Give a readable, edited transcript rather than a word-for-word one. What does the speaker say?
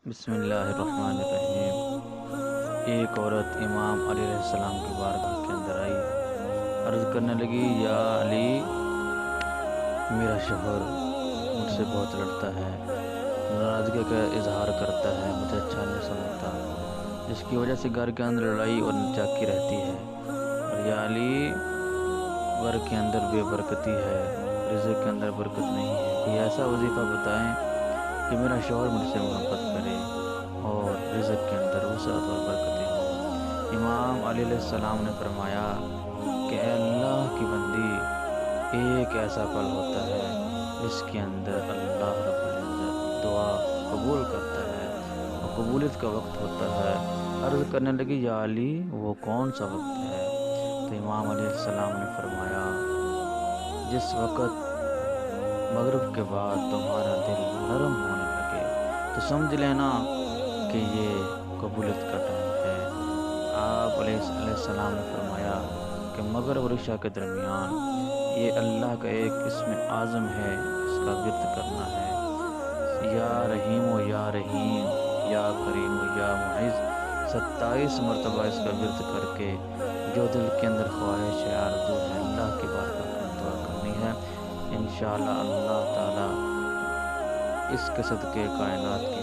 بسم اللہ الرحمن الرحیم۔ ایک عورت امام علی علیہ السلام کی بارگاہ کے اندر آئی، عرض کرنے لگی، یا علی، میرا شوہر مجھ سے بہت لڑتا ہے، ناراضگی کا اظہار کرتا ہے، مجھے اچھا نہیں سمجھتا، جس کی وجہ سے گھر کے اندر لڑائی اور نچاکی رہتی ہے۔ اور یا علی، گھر کے اندر بے برکتی ہے، رزق کے اندر برکت نہیں ہے، کوئی ایسا وظیفہ بتائیں کہ میرا شوہر مجھ سے محبت کرے اور رزق کے اندر وسعت اور برکتیں ہوں۔ امام علی علیہ السلام نے فرمایا کہ اے اللہ کی بندی، ایک ایسا پل ہوتا ہے جس کے اندر اللہ رب العزت دعا قبول کرتا ہے اور قبولیت کا وقت ہوتا ہے۔ عرض کرنے لگی، یا علی، وہ کون سا وقت ہے؟ تو امام علیہ السلام نے فرمایا، جس وقت مغرب کے بعد تمہارا دل نرم ہونے لگے تو سمجھ لینا کہ یہ قبولیت کا ٹائم ہے۔ آپ علیہ السلام نے فرمایا کہ مغرب اور عشاء کے درمیان یہ اللہ کا ایک اسم اعظم ہے، اس کا ورد کرنا ہے، یا رحیم و یا رحیم، یا کریم و یا معز، 27 مرتبہ اس کا ورد کر کے جو دل کے اندر خواہش ہے، آرزو ہے، اللہ کی بارگاہ میں دعا کرنی ہے۔ انشاءاللہ اللہ تعالی اس کے صدقے کائنات کی